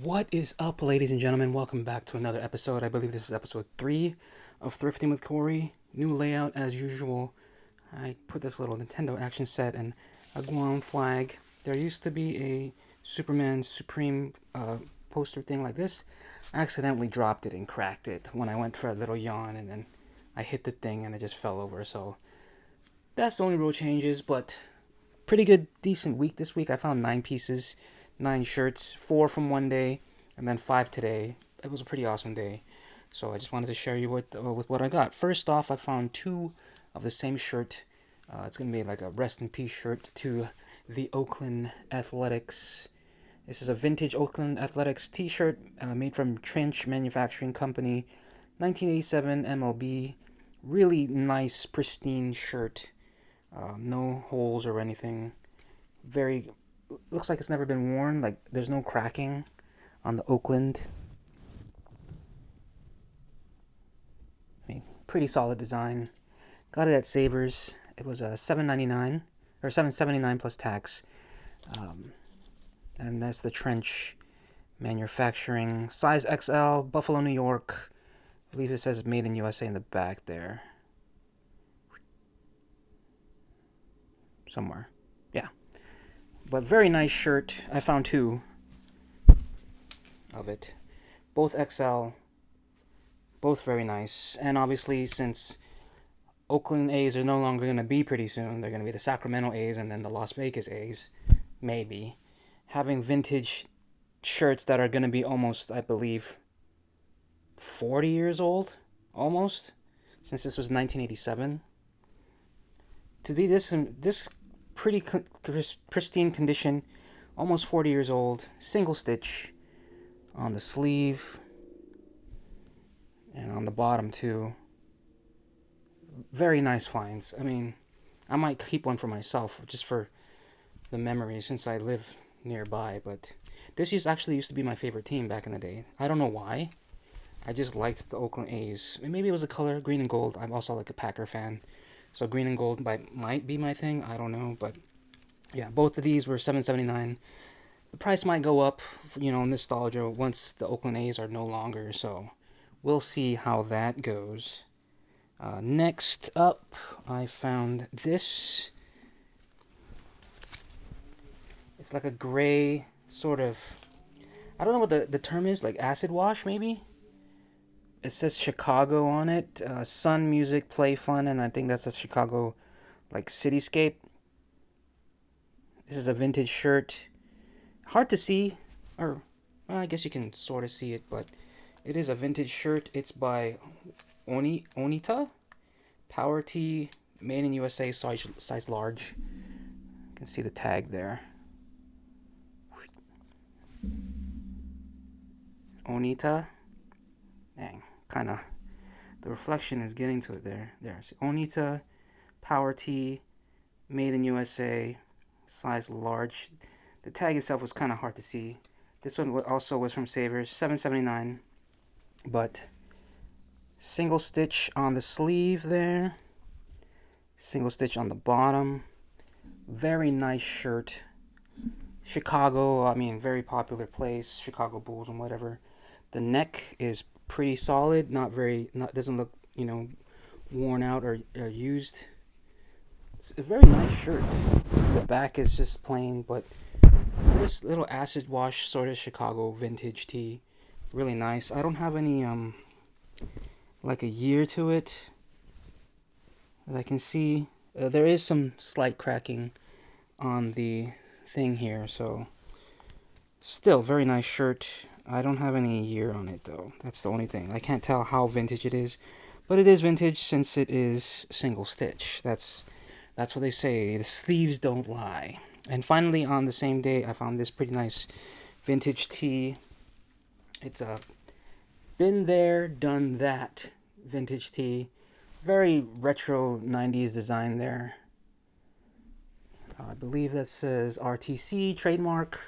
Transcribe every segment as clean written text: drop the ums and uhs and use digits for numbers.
What is up, ladies and gentlemen? Welcome back to another episode. I believe this is episode 3 of Thrifting with Corey. New layout as usual. I put this little Nintendo action set and a Guam flag. There used to be a Superman Supreme poster thing like this. I accidentally dropped it and cracked it when I went for a little yawn, and then I hit the thing and it just fell over. So that's the only real changes, but pretty good, decent week this week. I found 9 pieces, 9 shirts, 4 from one day, and then 5 today. It was a pretty awesome day. So I just wanted to share you with what I got. First off, I found 2 of the same shirt. It's gonna be like a rest in peace shirt to the Oakland Athletics. This is a vintage Oakland Athletics T-shirt made from Trench Manufacturing Company, 1987 MLB. Really nice, pristine shirt. No holes or anything. Very looks like it's never been worn. Like there's no cracking on the Oakland. I mean, pretty solid design. Got it at Savers. It was a $7.99 or $7.79 plus tax. Um, and that's the Trench Manufacturing, size XL, Buffalo, New York. I believe it says Made in USA in the back there. Somewhere. Yeah. But very nice shirt. I found 2 of it. Both XL. Both very nice. And obviously, since Oakland A's are no longer going to be pretty soon, they're going to be the Sacramento A's and then the Las Vegas A's. Maybe. Having vintage shirts that are going to be almost, I believe, 40 years old. Almost. Since this was 1987. To be this pretty pristine condition, almost 40 years old, single stitch on the sleeve and on the bottom too. Very nice finds. I mean, I might keep one for myself just for the memory since I live nearby, but this actually used to be my favorite team back in the day. I don't know why. I just liked the Oakland A's. Maybe it was the color, green and gold. I'm also like a Packer fan. So green and gold might be my thing. I don't know, but yeah, both of these were $7.79. The price might go up, nostalgia once the Oakland A's are no longer. So we'll see how that goes. Next up, I found this. It's like a gray sort of. I don't know what the term is, like acid wash maybe? It says Chicago on it. Sun Music, Play Fun, and I think that's a Chicago like cityscape. This is a vintage shirt. Hard to see, or well, I guess you can sort of see it, but it is a vintage shirt. It's by Onita, Power T, made in USA, size large. You can see the tag there. Onita. Dang, kind of. The reflection is getting to it there. There. See, Onita, Power T, made in USA, size large. The tag itself was kind of hard to see. This one also was from Savers, $7.79, but single stitch on the sleeve there, single stitch on the bottom. Very nice shirt. Chicago, I mean, very popular place. Chicago Bulls and whatever. The neck is pretty solid. Not doesn't look worn out or used. It's a very nice shirt. The back is just plain, but this little acid wash sort of Chicago vintage tee, really nice. I don't have any like a year to it that I can see. There is some slight cracking on the thing here, so still very nice shirt. I don't have any year on it though. That's the only thing. I can't tell how vintage it is, but it is vintage since it is single stitch. That's what they say. The sleeves don't lie. And finally, on the same day, I found this pretty nice vintage tee. It's a been there, done that vintage tee. Very retro 90s design there. I believe that says RTC trademark.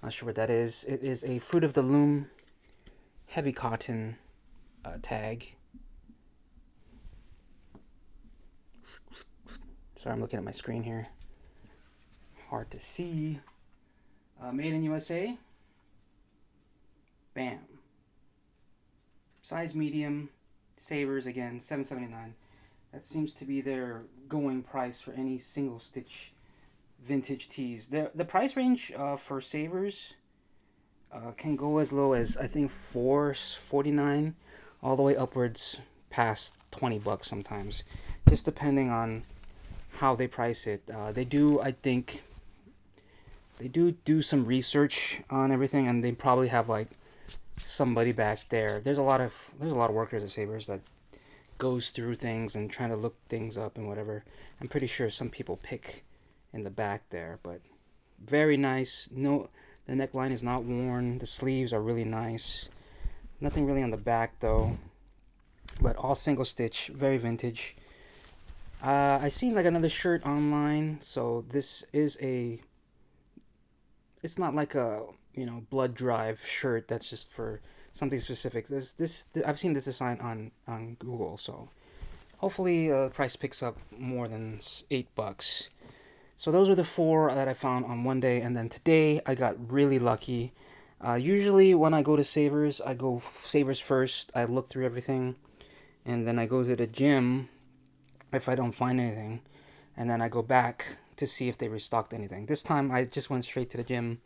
Not sure what that is. It is a Fruit of the Loom heavy cotton tag. Sorry, I'm looking at my screen here. Hard to see. Made in USA. Bam. Size medium, Savers again, $7.79. That seems to be their going price for any single stitch vintage tees. The price range for Savers can go as low as I think $4.49, all the way upwards past $20 sometimes, just depending on how they price it. They do, I think, they do some research on everything, and they probably have like somebody back there. There's a lot of workers at Savers that goes through things and trying to look things up and whatever. I'm pretty sure some people pick in the back there, but very nice. No, the neckline is not worn. The sleeves are really nice. Nothing really on the back though, but all single stitch, very vintage. I seen like another shirt online, so this is a. It's not like a blood drive shirt that's just for something specific. I've seen this design on Google, so hopefully price picks up more than $8. So those are the 4 that I found on one day, and then today I got really lucky. Usually when I go to Savers, I go Savers first. I look through everything, and then I go to the gym if I don't find anything, and then I go back to see if they restocked anything. This time I just went straight to the gym,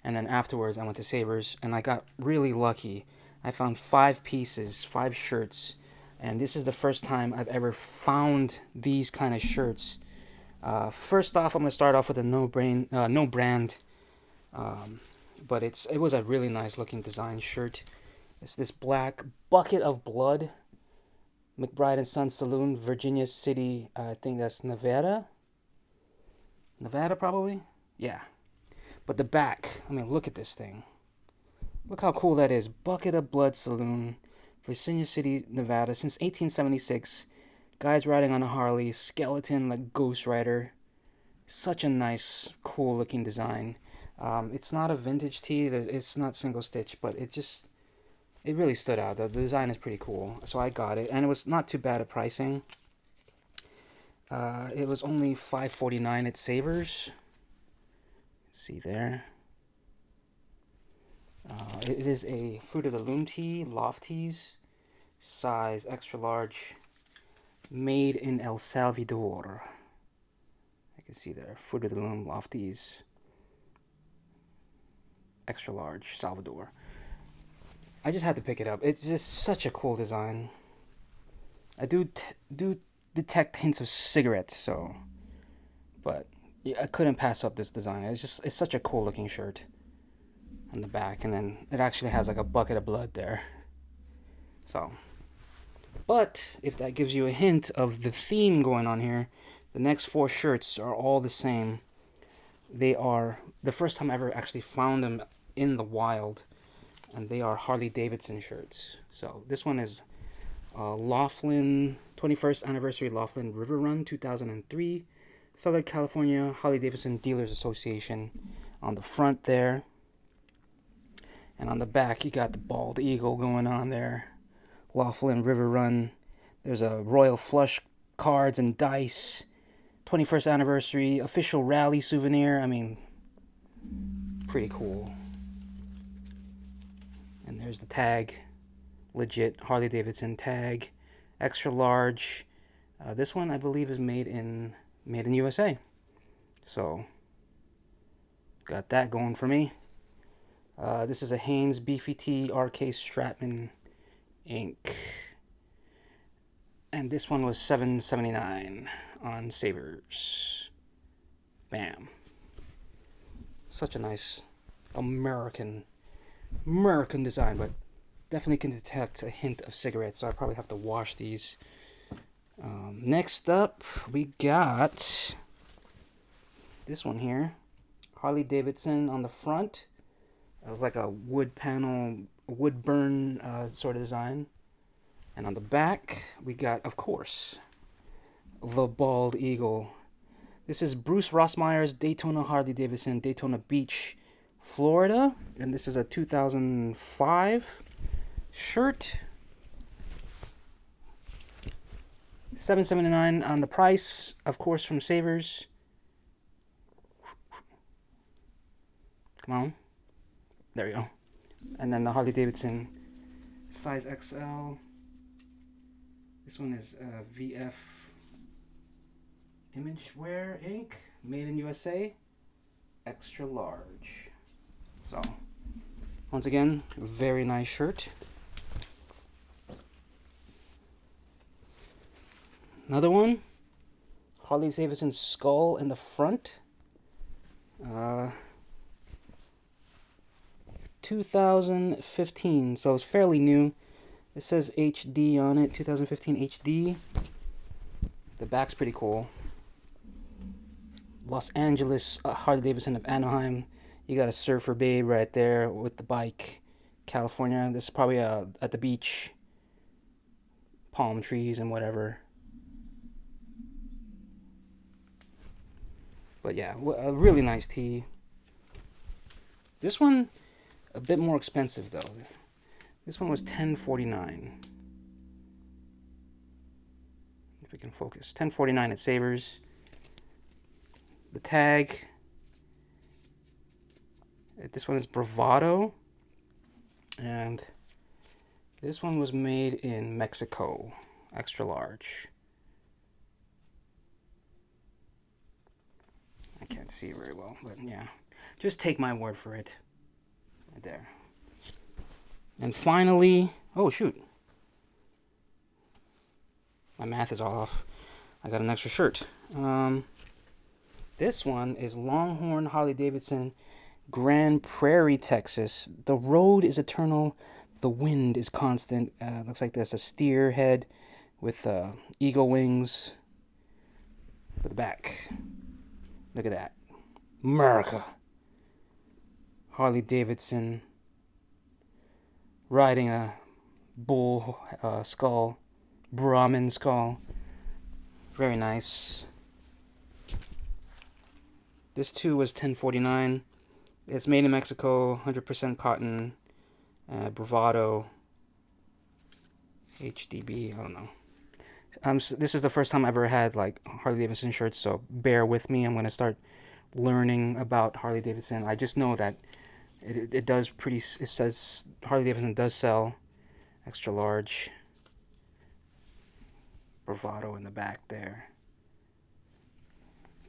and then afterwards I went to Savers, and I got really lucky. I found 5 pieces, 5 shirts, and this is the first time I've ever found these kind of shirts. First off, I'm gonna start off with a no brand, but it was a really nice looking design shirt. It's this black bucket of blood, McBride and Son Saloon, Virginia City. I think that's Nevada probably. Yeah, but the back. I mean, look at this thing. Look how cool that is. Bucket of Blood Saloon, Virginia City, Nevada, since 1876. Guys riding on a Harley, skeleton like Ghost Rider. Such a nice, cool looking design. It's not a vintage tee. It's not single stitch, but it really stood out. The design is pretty cool, so I got it, and it was not too bad at pricing. It was only $5.49 at Savers. See there. It is a Fruit of the Loom tee, Loft tees, size extra large, made in El Salvador. I can see there, Fruit of the Loom, Loft tees, extra large, Salvador. I just had to pick it up. It's just such a cool design. I do detect hints of cigarettes, so, but yeah, I couldn't pass up this design. It's such a cool looking shirt on the back, and then it actually has like a bucket of blood there. So, but if that gives you a hint of the theme going on here, the next 4 shirts are all the same. They are the first time I ever actually found them in the wild, and they are Harley Davidson shirts. So this one is Laughlin 21st Anniversary Laughlin River Run 2003, Southern California Harley Davidson Dealers Association on the front there. And on the back, you got the bald eagle going on there. Laughlin River Run. There's a Royal Flush cards and dice. 21st Anniversary official rally souvenir. I mean, pretty cool. And there's the tag. Legit Harley Davidson tag. Extra large. This one, I believe, is made in USA. So, got that going for me. This is a Hanes Beefy T RK Stratman ink. And this one was $7.79 on Savers. Bam. Such a nice American design, but definitely can detect a hint of cigarettes, so I probably have to wash these. Next up, we got this one here. Harley Davidson on the front. It was like a wood panel, wood burn sort of design. And on the back, we got, of course, the bald eagle. This is Bruce Rossmeyer's Daytona Harley Davidson, Daytona Beach, Florida. And this is a 2005 shirt. $7.79 on the price, of course, from Savers. Come on. There we go. And then the Harley Davidson size XL. This one is VF Imagewear Inc. Made in USA. Extra large. So, once again, very nice shirt. Another one. Harley Davidson skull in the front. 2015, so it's fairly new. It says HD on it, 2015 HD. The back's pretty cool. Los Angeles, Harley Davidson of Anaheim. You got a surfer babe right there with the bike. California, this is probably at the beach. Palm trees and whatever. But yeah, a really nice tee. This one, a bit more expensive though. This one was $10.49. If we can focus, $10.49 at Savers. The tag. This one is Bravado, and this one was made in Mexico, extra large. I can't see very well, but yeah, just take my word for it. Right there. And finally, oh shoot, my math is off. I got an extra shirt. This one is Longhorn Harley Davidson, Grand Prairie, Texas. The road is eternal, the wind is constant. Looks like there's a steer head with eagle wings for the back. Look at that. America. Harley Davidson riding a bull skull, Brahmin skull. Very nice. This too was $10.49. It's made in Mexico, 100% cotton, Bravado, HDB, I don't know. This is the first time I ever had like Harley Davidson shirts, so bear with me. I'm going to start learning about Harley Davidson. I just know that it says Harley Davidson does sell extra large Bravado in the back there.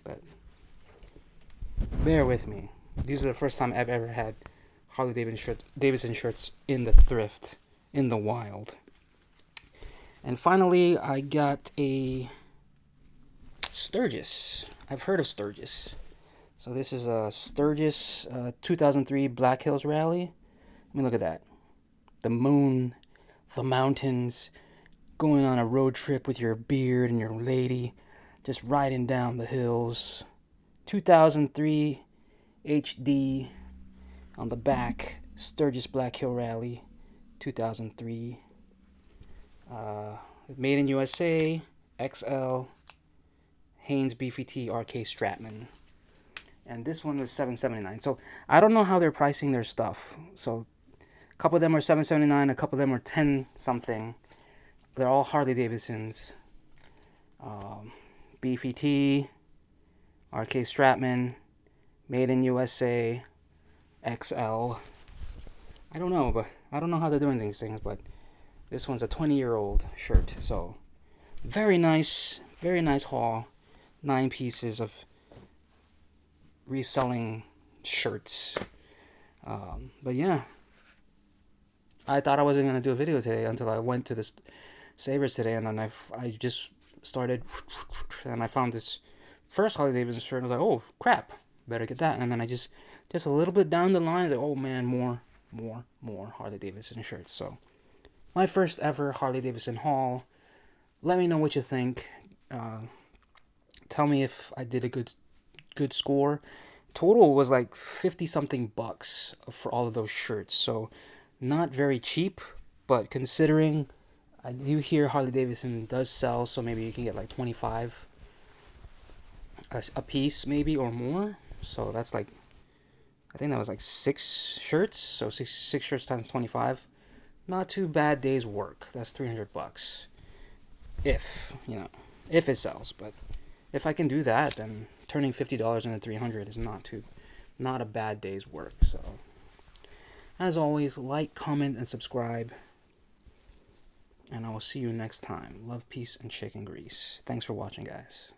But bear with me. These are the first time I've ever had Harley Davidson shirts in the thrift, in the wild. And finally, I got a Sturgis. I've heard of Sturgis. So this is a Sturgis 2003 Black Hills Rally. I mean, look at that. The moon, the mountains, going on a road trip with your beard and your lady, just riding down the hills. 2003 HD on the back, Sturgis Black Hill Rally, 2003. Made in USA, XL, Hanes BFT RK Stratman. And this one was $7.79. So I don't know how they're pricing their stuff. So a couple of them are $7.79, a couple of them are 10 something. They're all Harley Davidsons. BFT, RK Stratman, Made in USA, XL. I don't know, but I don't know how they're doing these things, but this one's a 20-year-old shirt. So very nice haul. 9 pieces of reselling shirts. But yeah, I thought I wasn't gonna do a video today until I went to this Savers today, and then I just started, and I found this first Harley Davidson shirt, and I was like, oh crap, better get that. And then I just a little bit down the line, like, oh man, more Harley Davidson shirts. So my first ever Harley Davidson haul. Let me know what you think. Tell me if I did a good score. Total was like 50 something bucks for all of those shirts. So not very cheap, but considering I do hear Harley Davidson does sell, so maybe you can get like 25 a piece maybe or more. So that's like, I think that was like 6 shirts. So six shirts times 25. Not too bad day's work. That's 300 bucks. If it sells. But if I can do that, then turning $50 into 300 is not a bad day's work. So As always, like, comment, and subscribe. And I will see you next time. Love, peace, and chicken grease. Thanks for watching, guys.